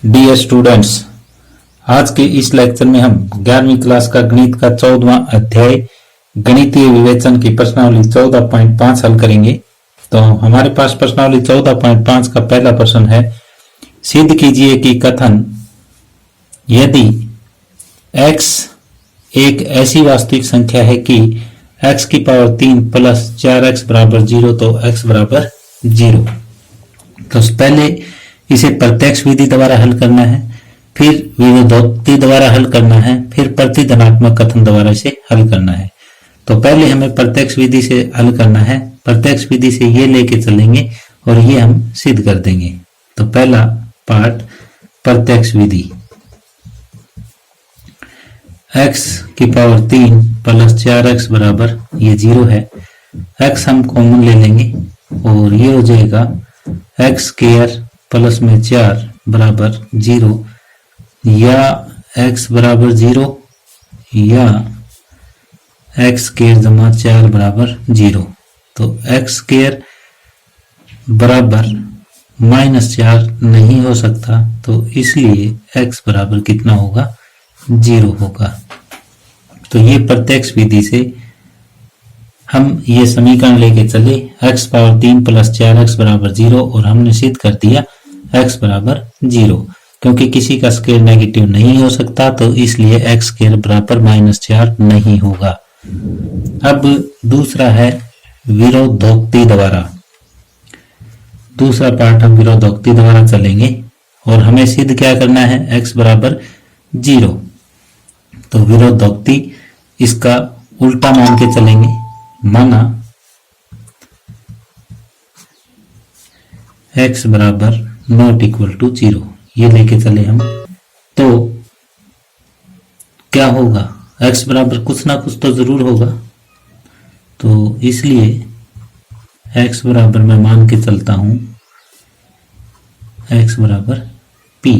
Dear students, आज के इस लेक्चर में हम 11वीं क्लास का गणित का 14वां अध्याय गणितीय विवेचन की प्रश्नावली 14.5 हल करेंगे। तो हमारे पास प्रश्नावली 14.5 का पहला प्रश्न है, सिद्ध कीजिए कि कथन यदि x एक ऐसी वास्तविक संख्या है कि x की पावर 3 प्लस 4x बराबर 0 तो x बराबर 0। तो पहले इसे प्रत्यक्ष विधि द्वारा हल करना है, फिर विरोधोक्ति द्वारा हल करना है, फिर प्रतिधनात्मक कथन द्वारा इसे हल करना है। तो पहले हमें प्रत्यक्ष विधि से हल करना है। प्रत्यक्ष विधि से ये लेके चलेंगे और ये हम सिद्ध कर देंगे। तो पहला पार्ट प्रत्यक्ष विधि, x की पावर 3 प्लस 4x बराबर ये 0 है। x हम कॉमन ले लेंगे और ये हो जाएगा x स्क्वायर प्लस में 4 बराबर 0, या x बराबर 0 या x स्क्वायर जमा 4 बराबर 0। तो x स्क्वायर बराबर -4 नहीं हो सकता, तो इसलिए x बराबर कितना होगा, 0 होगा। तो ये प्रत्यक्ष विधि से हम ये समीकरण लेके चले, x पावर 3 प्लस 4x बराबर 0 और हमने सिद्ध कर दिया x बराबर 0। क्योंकि किसी का स्क्वायर नेगेटिव नहीं हो सकता, तो इसलिए x स्क्वायर बराबर -4 नहीं होगा। अब दूसरा है विरोधोक्ति द्वारा। दूसरा पार्ट हम विरोधोक्ति द्वारा चलेंगे और हमें सिद्ध क्या करना है, x बराबर 0। तो विरोधोक्ति इसका उल्टा मान के चलेंगे। माना x बराबर नॉट इक्वल टू 0, ये लेके चले हम, तो क्या होगा, x बराबर कुछ ना कुछ तो जरूर होगा। तो इसलिए x बराबर मैं मान के चलता हूं x बराबर p,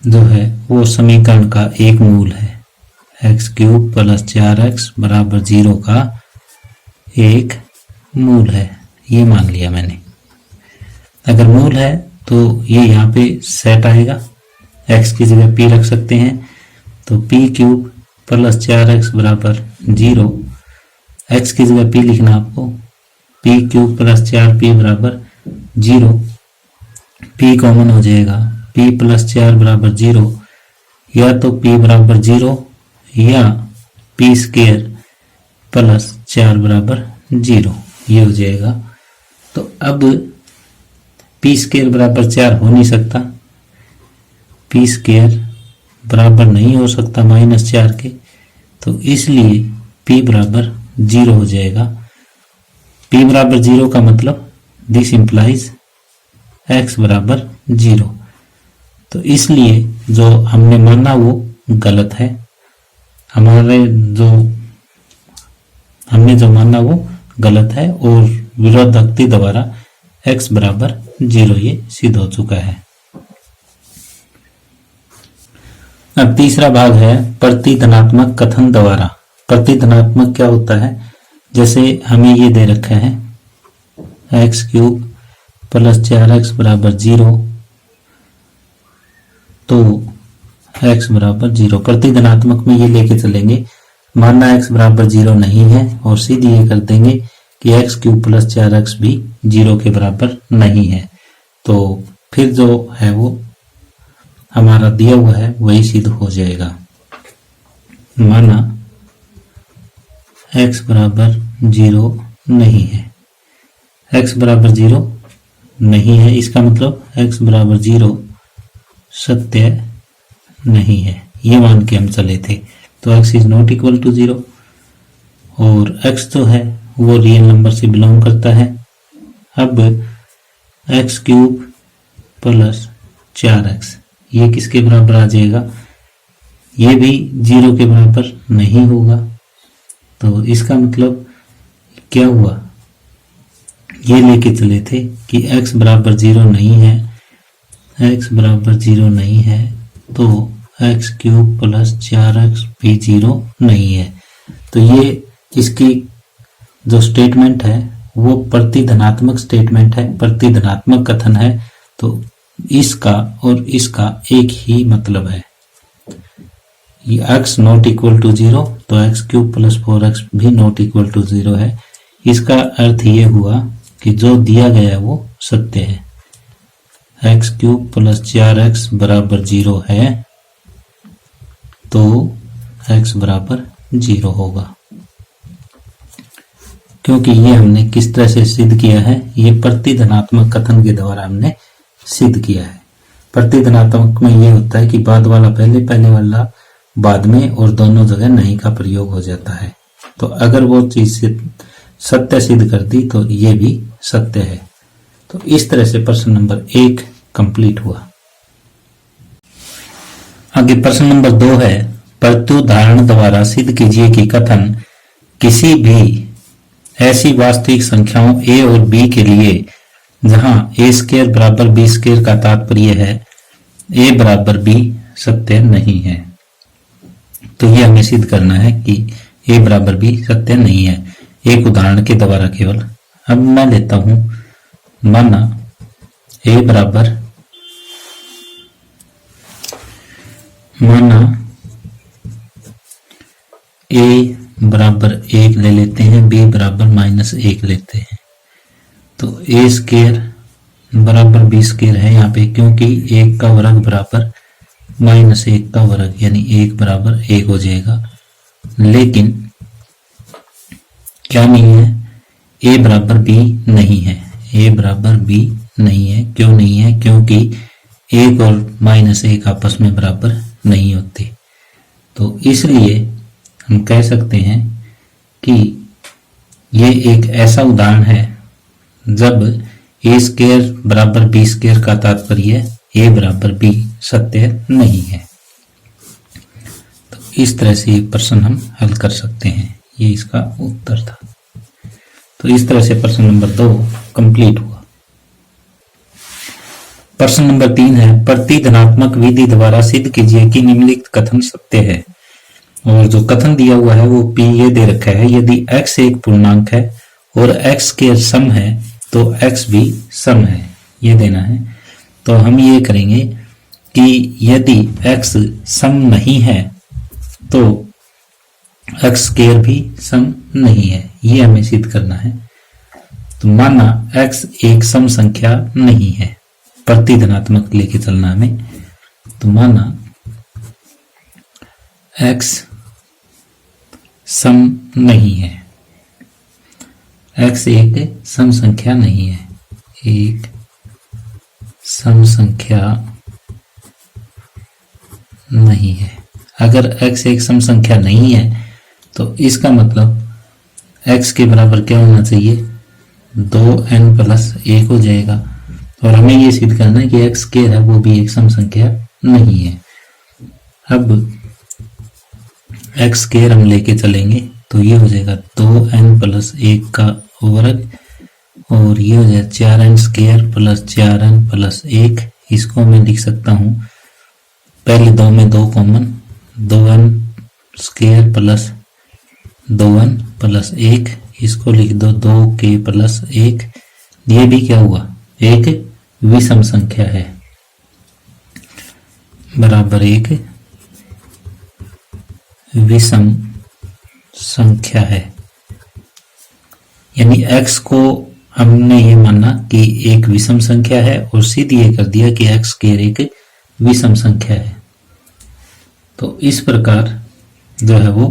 जो है वो समीकरण का एक मूल है। x³ प्लस 4x बराबर 0 का एक मूल है, ये मान लिया मैंने। अगर मूल है तो ये यहाँ पे सेट आएगा, x की जगह p रख सकते हैं। तो p³ प्लस 4x बराबर 0, x की जगह p लिखना आपको, p³ प्लस 4p बराबर 0, p कॉमन हो जाएगा, p प्लस 4 बराबर 0, या तो p बराबर 0 या p स्क्वायर प्लस 4 बराबर 0, ये हो जाएगा। तो अब p स्क्वायर बराबर 4 हो नहीं सकता, p स्क्वायर बराबर नहीं हो सकता -4 के, तो इसलिए p बराबर 0 हो जाएगा। p बराबर 0 का मतलब दिस इंप्लाइज x बराबर 0। तो इसलिए जो हमने माना वो गलत है, हमने जो माना वो गलत है और विरोधोक्ति द्वारा x बराबर 0 ये सिद्ध हो चुका है। अब तीसरा भाग है प्रतिधनात्मक कथन द्वारा। प्रतिधनात्मक क्या होता है, जैसे हमें ये दे रखा है x³ प्लस 4x बराबर 0, तो x बराबर 0। प्रतिधनात्मक में ये लेके चलेंगे, मानना x बराबर 0 नहीं है और सीधी ये कर देंगे कि x³ प्लस 4x भी 0 के बराबर नहीं है। तो फिर जो है वो हमारा दिया हुआ है वही सिद्ध हो जाएगा। माना x बराबर 0 नहीं है, x बराबर 0 नहीं है, इसका मतलब x बराबर 0 सत्य नहीं है, ये मान के हम चले थे। तो x is not equal to 0 और x जो है वो रियल नंबर से बिलोंग करता है। अब x³ प्लस 4x ये किसके बराबर आ जाएगा, ये भी 0 के बराबर नहीं होगा। तो इसका मतलब क्या हुआ, ये लेके चले थे कि x बराबर 0 नहीं है, x बराबर 0 नहीं है, तो x³ प्लस 4x भी 0 नहीं है। तो ये इसकी जो स्टेटमेंट है वो प्रतिधनात्मक स्टेटमेंट है, प्रतिधनात्मक कथन है। तो इसका और इसका एक ही मतलब है। ये x नॉट इक्वल टू 0 तो x³ प्लस 4x भी नॉट इक्वल टू 0 है। इसका अर्थ ये हुआ कि जो दिया गया वो सत्य है। x³ प्लस 4x बराबर 0 है तो x बराबर 0 होगा। क्योंकि ये हमने किस तरह से सिद्ध किया है, ये प्रतिधनात्मक कथन के द्वारा हमने सिद्ध किया है। प्रतिधनात्मक में ये होता है कि बाद वाला पहले, पहले वाला बाद में और दोनों जगह नहीं का प्रयोग हो जाता है। तो अगर वो चीज सत्य सिद्ध कर दी तो ये भी सत्य है। तो इस तरह से प्रश्न नंबर 1 कंप्लीट हुआ। आगे प्रश्न नंबर 2 है, प्रत्युदाहरण द्वारा सिद्ध कीजिए कि कथन किसी भी ऐसी वास्तविक संख्याओं a और b के लिए जहां a² बराबर b² का तात्पर्य है a बराबर b सत्य नहीं है। तो ये हमें सिद्ध करना है कि a बराबर b सत्य नहीं है एक उदाहरण के द्वारा केवल। अब मैं लेता हूं, माना a बराबर -1 ले लेते हैं, b बराबर -1 लेते हैं। तो a² बराबर b² है यहाँ पे, क्योंकि 1 का वर्ग बराबर -1 का वर्ग, यानी 1 बराबर 1 हो जाएगा। लेकिन क्या नहीं है, a बराबर b नहीं है। a बराबर b नहीं है। क्यों नहीं है? क्योंकि 1 और -1 आपस में बराबर नहीं होते। तो इसलिए हम कह सकते हैं कि ये एक ऐसा उदाहरण है जब a² बराबर b² का तात्पर्य a बराबर b सत्य नहीं है। तो इस तरह से ये प्रश्न हम हल कर सकते हैं। ये इसका उत्तर था। तो इस तरह से प्रश्न नंबर 2 कंप्लीट हुआ। प्रश्न नंबर 3 है, प्रतिधनात्मक विधि द्वारा सिद्ध कीजिए कि निम्नलिखित कथन सत्य है। और जो कथन दिया हुआ है वो p ये दे रखा है, यदि x एक पूर्णांक है और x² सम है तो x भी सम है, ये देना है। तो हम ये करेंगे कि यदि x सम नहीं है तो x² भी सम नहीं है, ये हमें सिद्ध करना है। तो माना x एक सम संख्या नहीं है, प्रतिधनात्मक लेके चलना हमें। तो माना x सम नहीं है, x एक सम संख्या नहीं है, एक सम संख्या नहीं है। अगर x एक सम संख्या नहीं है तो इसका मतलब x के बराबर क्या होना चाहिए, 2n प्लस 1 हो जाएगा। और हमें ये सिद्ध करना है कि x² है वो भी एक सम संख्या नहीं है। अब x² हम लेके चलेंगे तो ये हो जाएगा 2n प्लस 1 का वर्ग, और ये हो जाएगा 4n² प्लस 4n प्लस 1। इसको मैं लिख सकता हूँ, पहले 2 में 2 common, 2n² plus 2n plus 1। इसको लिख दो 2k प्लस 1। ये भी क्या हुआ, एक विषम संख्या है, बराबर एक विषम संख्या है। यानी x को हमने ये माना कि एक विषम संख्या है और सिद्ध ये कर दिया कि x² एक विषम संख्या है। तो इस प्रकार जो है वो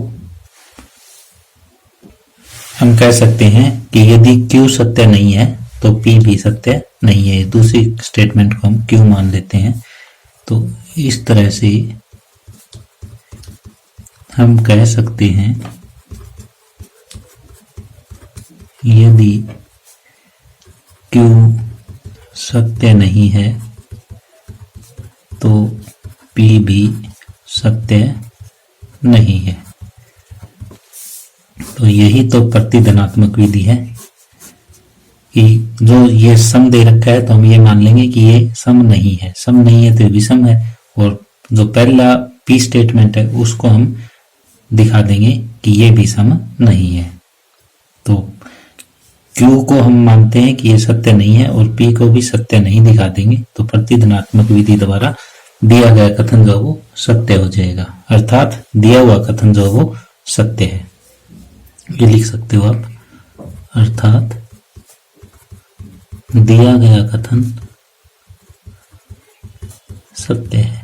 हम कह सकते हैं कि यदि q सत्य नहीं है तो p भी सत्य नहीं है। दूसरी स्टेटमेंट को हम q मान लेते हैं। तो इस तरह से हम कह सकते हैं यदि q सत्य नहीं है तो p भी सत्य नहीं है। तो यही तो प्रतिधनात्मक विधि है कि जो ये सम दे रखा है तो हम ये मान लेंगे कि ये सम नहीं है। सम नहीं है तो विषम है, और जो पहला p स्टेटमेंट है उसको हम दिखा देंगे कि ये भी सम नहीं है। तो Q को हम मानते हैं कि ये सत्य नहीं है और P को भी सत्य नहीं दिखा देंगे, तो प्रतिधनात्मक विधि द्वारा दिया गया कथन जो है वो सत्य हो जाएगा, अर्थात दिया हुआ कथन जो है वो सत्य है। ये लिख सकते हो आप, अर्थात दिया गया कथन सत्य है।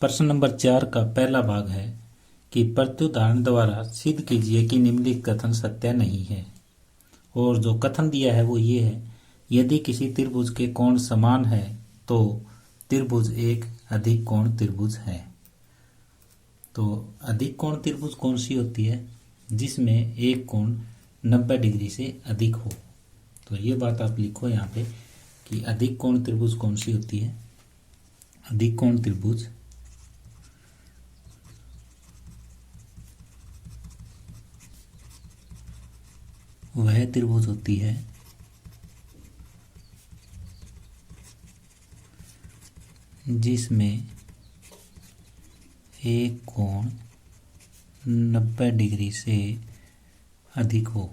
प्रश्न नंबर 4 का पहला भाग है कि प्रत्युदाहरण द्वारा सिद्ध कीजिए कि निम्नलिखित कथन सत्य नहीं है। और जो कथन दिया है वो ये है, यदि किसी त्रिभुज के कोण समान है तो त्रिभुज एक अधिक कोण त्रिभुज है। तो अधिक कोण त्रिभुज कौन सी होती है? जिसमें एक कोण 90 डिग्री से अधिक हो। तो ये बात आप लिखो यहाँ पे कि अधिक कोण त्रिभुज कौन सी होती है। अधिक कोण त्रिभुज वह त्रिभुज होती है जिसमें एक कोण 90 डिग्री से अधिक हो,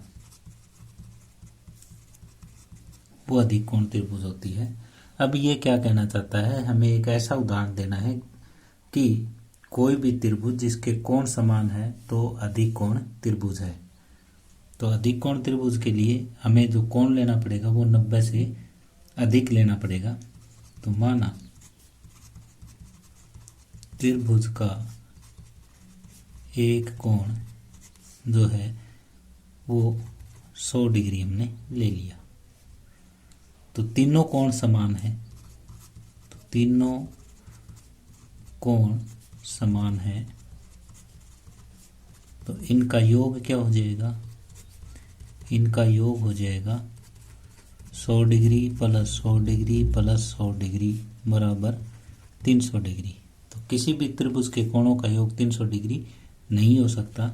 वो अधिक कोण त्रिभुज होती है। अब ये क्या कहना चाहता है, हमें एक ऐसा उदाहरण देना है कि कोई भी त्रिभुज जिसके कोण समान है तो अधिक कोण त्रिभुज है। तो अधिक कोण त्रिभुज के लिए हमें जो कोण लेना पड़ेगा वो 90 से अधिक लेना पड़ेगा। तो माना त्रिभुज का एक कोण जो है वो 100 डिग्री हमने ले लिया, तो तीनों कोण समान है। तो तीनों कोण समान है तो इनका योग क्या हो जाएगा? इनका योग हो जाएगा 100 degree plus 100 degree plus 100 degree बराबर 300 डिग्री। तो किसी भी त्रिभुज के कोणों का योग 300 डिग्री नहीं हो सकता,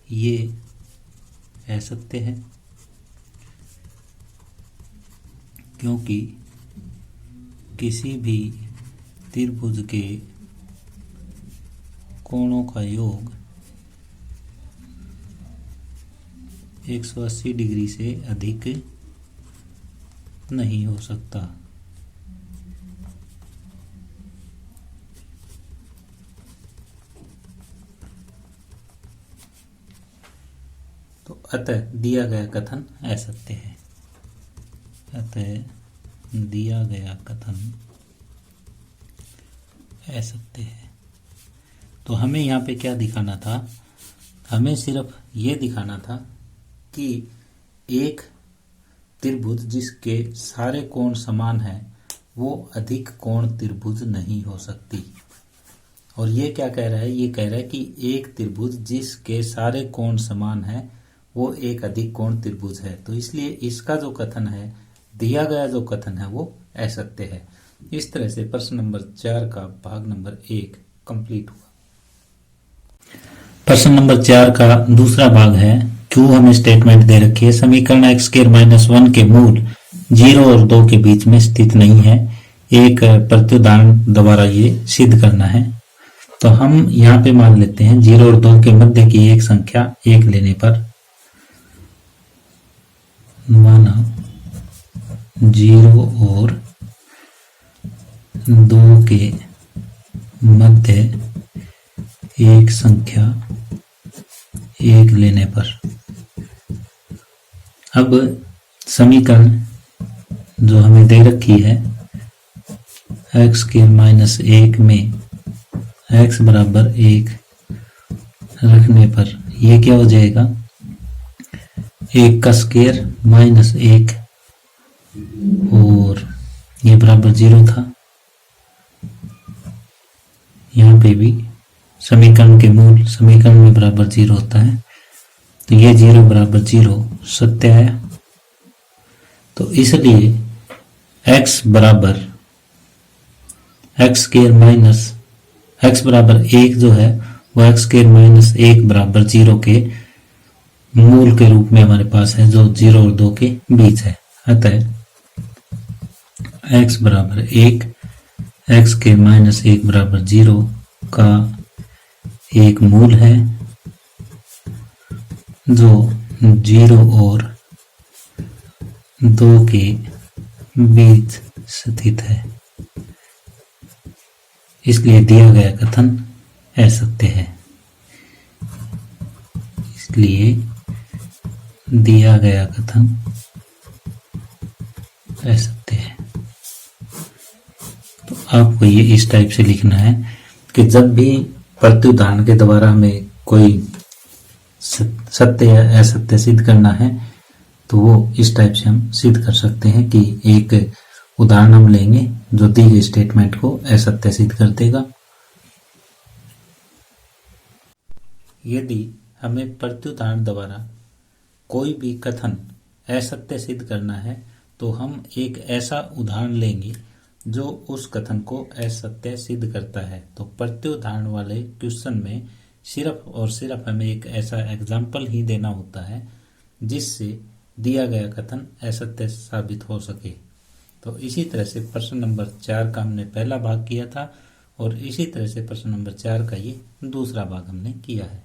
ये असत्य है, क्योंकि किसी भी त्रिभुज के कोणों का योग 180 डिग्री से अधिक नहीं हो सकता। तो अतः दिया गया कथन असत्य है। अतः दिया गया कथन असत्य है। तो हमें यहाँ पे क्या दिखाना था? हमें सिर्फ ये दिखाना था कि एक त्रिभुज जिसके सारे कोण समान हैं वो अधिक कोण त्रिभुज नहीं हो सकती। और ये क्या कह रहा है? ये कह रहा है कि एक त्रिभुज जिसके सारे कोण समान हैं वो एक अधिक कोण त्रिभुज है। तो इसलिए इसका जो कथन है, दिया गया जो कथन है वो असत्य है। इस तरह से प्रश्न नंबर 4 का भाग नंबर 1 कंप्लीट हुआ। प्रश्न नंबर 4 का दूसरा भाग है, क्यू हमें स्टेटमेंट दे रखी है, समीकरण x² - 1 के मूल 0 और 2 के बीच में स्थित नहीं है। एक प्रत्युदाहरण द्वारा ये सिद्ध करना है। तो हम यहाँ पे मान लेते हैं 0 और 2 के मध्य की एक संख्या 1 लेने पर, माना 0 और 2 के मध्य एक संख्या 1 लेने पर। अब समीकरण जो हमें दे रखी है x² - 1 में x बराबर 1 रखने पर ये क्या हो जाएगा? 1 का स्क्वायर माइनस 1 और ये बराबर 0 था। यहाँ पे भी समीकरण के मूल समीकरण में बराबर 0 होता है, तो ये 0 बराबर 0 सत्य है। तो इसलिए x बराबर x बराबर 1 जो है वो x² - 1 बराबर 0 के मूल के रूप में हमारे पास है, जो 0 और 2 के बीच है। अतः x बराबर 1 x² - 1 बराबर 0 का एक मूल है जो 0 और 2 के बीच स्थित है, इसलिए दिया गया कथन असत्य है। इसलिए दिया गया कथन असत्य है। तो आपको ये इस टाइप से लिखना है कि जब भी प्रत्युदाहरण के द्वारा हमें कोई सत्य या असत्य सिद्ध करना है तो वो इस टाइप से हम सिद्ध कर सकते हैं कि एक उदाहरण हम लेंगे जो दी गई स्टेटमेंट को असत्य सिद्ध कर देगा। यदि हमें प्रत्युदाहरण द्वारा कोई भी कथन असत्य सिद्ध करना है तो हम एक ऐसा उदाहरण लेंगे जो उस कथन को असत्य सिद्ध करता है। तो प्रत्युदाहरण वाले क्वेश्चन में सिर्फ और सिर्फ हमें एक ऐसा एग्जाम्पल ही देना होता है जिससे दिया गया कथन असत्य साबित हो सके। तो इसी तरह से प्रश्न नंबर 4 का हमने पहला भाग किया था और इसी तरह से प्रश्न नंबर 4 का ये दूसरा भाग हमने किया है।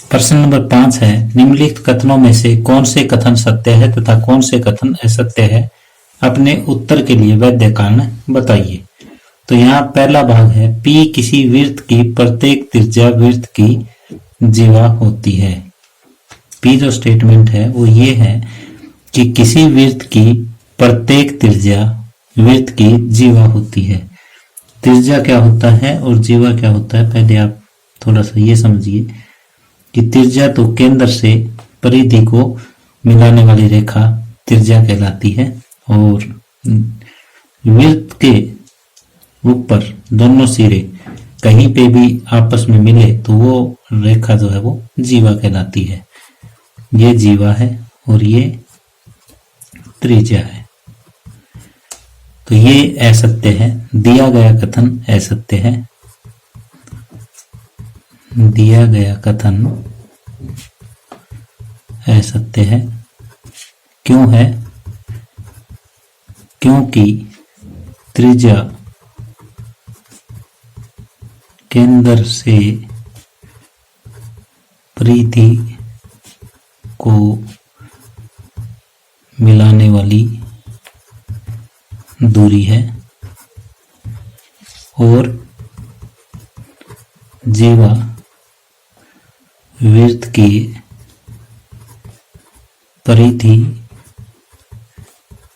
प्रश्न नंबर 5 है, निम्नलिखित कथनों में से कौन से कथन सत्य है तथा कौन से कथन असत्य है, अपने उत्तर के लिए वैध कारण बताइए। तो यहाँ पहला भाग है, P किसी वृत्त की प्रत्येक त्रिज्या वृत्त की जीवा होती है। P जो स्टेटमेंट है वो ये है कि किसी वृत्त की प्रत्येक त्रिज्या वृत्त की जीवा होती है। त्रिज्या क्या होता है और जीवा क्या होता है, पहले आप थोड़ा सा ये समझिए कि त्रिज्या तो केंद्र से परिधि को मिलाने वाली रेखा त्रिज्या कहलाती है और वृत्त के ऊपर दोनों सिरे कहीं पे भी आपस में मिले तो वो रेखा जो है वो जीवा कहलाती है। ये जीवा है और ये त्रिज्या है। तो ये असत्य है, दिया गया कथन असत्य है। दिया गया कथन असत्य है। क्यों है? क्योंकि त्रिज्या केंद्र से परिधि को मिलाने वाली दूरी है और जीवा वृत्त की परिधि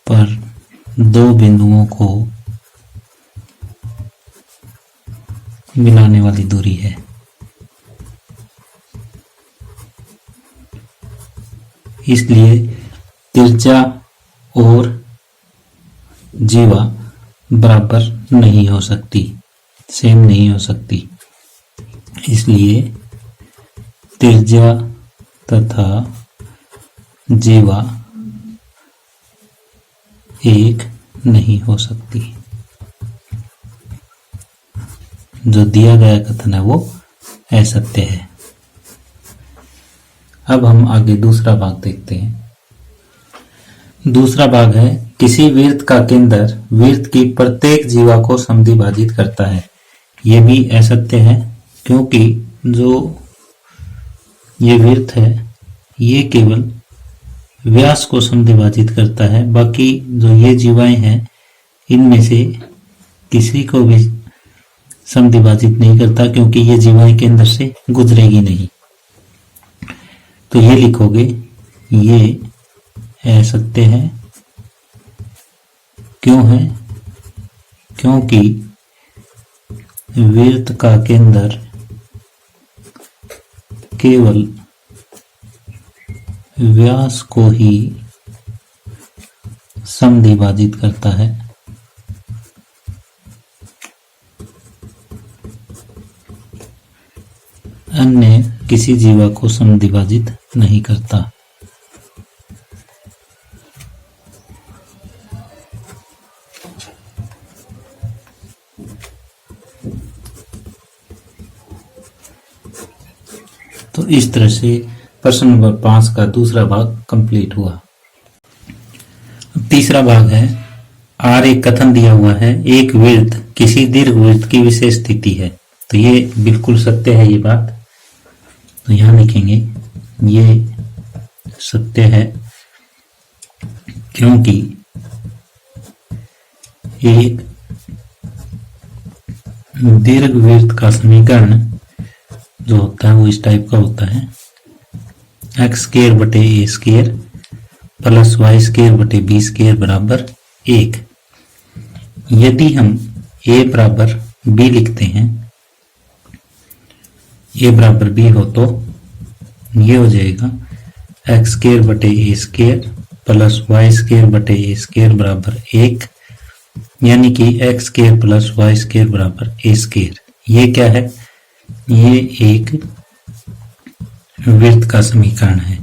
पर दो बिंदुओं को मिलाने वाली दूरी है। इसलिए त्रिज्या और जीवा बराबर नहीं हो सकती, सेम नहीं हो सकती। इसलिए त्रिज्या तथा जीवा एक नहीं हो सकती। जो दिया गया कथन है वो असत्य है। अब हम आगे दूसरा भाग देखते हैं। दूसरा भाग है, किसी वृत्त का केंद्र वृत्त की प्रत्येक जीवा को समद्विभाजित करता है। ये भी असत्य है क्योंकि जो ये वृत्त है ये केवल व्यास को समद्विभाजित करता है, बाकी जो ये जीवाएं हैं इनमें से किसी को भी समद्विभाजित नहीं करता क्योंकि ये जीवाएं केंद्र से गुजरेगी नहीं। तो ये लिखोगे ये असत्य है। क्यों है? क्योंकि वृत्त का केंद्र केवल व्यास को ही समद्विभाजित करता है, अन्य किसी जीवा को समद्विभाजित नहीं करता। तो इस तरह से प्रश्न नंबर 5 का दूसरा भाग कंप्लीट हुआ। तीसरा भाग है, आर एक कथन दिया हुआ है, एक वृत्त किसी दीर्घवृत्त की विशेष स्थिति है। तो ये बिल्कुल सत्य है ये बात। तो यहां लिखेंगे ये सत्य है क्योंकि एक दीर्घवृत्त का समीकरण जो होता है वो इस टाइप का होता है, एक्स स्क्वायर बटे a square plus y square बटे बी स्क्वायर बराबर 1। यदि हम a बराबर b लिखते हैं, a बराबर b हो तो ये हो जाएगा एक्स स्क्वायर बटे a square plus y square बटे ए स्क्वायर बराबर 1, यानी कि x square plus y square बराबर ए स्क्वायर। ये क्या है? ये एक वृत्त का समीकरण है।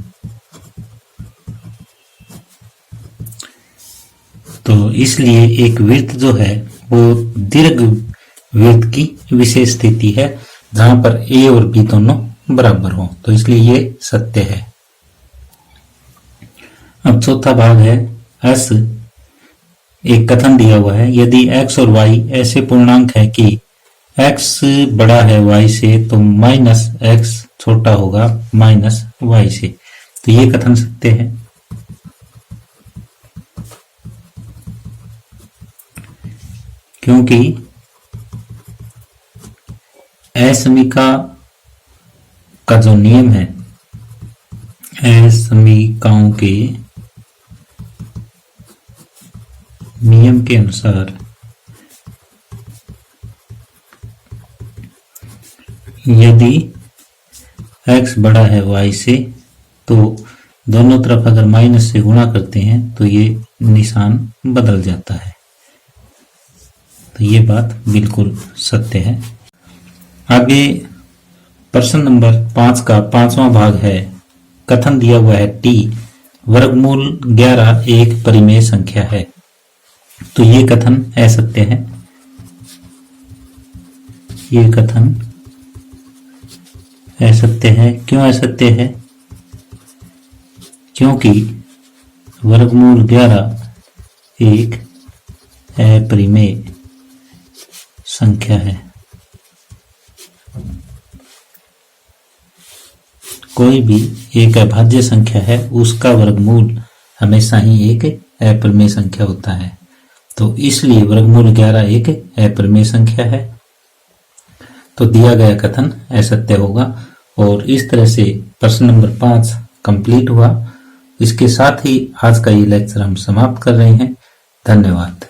तो इसलिए एक वृत्त जो है वो दीर्घ वृत्त की विशेष स्थिति है जहां पर a और b दोनों बराबर हो, तो इसलिए ये सत्य है। अब चौथा भाग है S। एक कथन दिया हुआ है, यदि x और y ऐसे पूर्णांक है कि x बड़ा है y से तो माइनस x छोटा होगा माइनस y से, तो ये कथन सत्य है। क्योंकि असमीका का जो नियम है, असमीकाओं के नियम के अनुसार यदि x बड़ा है y से तो दोनों तरफ अगर माइनस से गुणा करते हैं तो ये निशान बदल जाता है। तो ये बात बिल्कुल सत्य है। आगे प्रश्न नंबर 5 का 5वां भाग है, कथन दिया हुआ है t वर्गमूल 11 एक परिमेय संख्या है। तो ये कथन असत्य है। ये कथन असत्य है। क्यों असत्य है? क्योंकि वर्गमूल 11 एक अपरिमेय संख्या है। कोई भी एक अभाज्य संख्या है उसका वर्गमूल हमेशा ही एक अपरिमेय संख्या होता है। तो इसलिए वर्गमूल 11 एक अपरिमेय संख्या है। तो दिया गया कथन असत्य होगा। और इस तरह से प्रश्न नंबर 5 कंप्लीट हुआ। इसके साथ ही आज का ये लेक्चर हम समाप्त कर रहे हैं। धन्यवाद।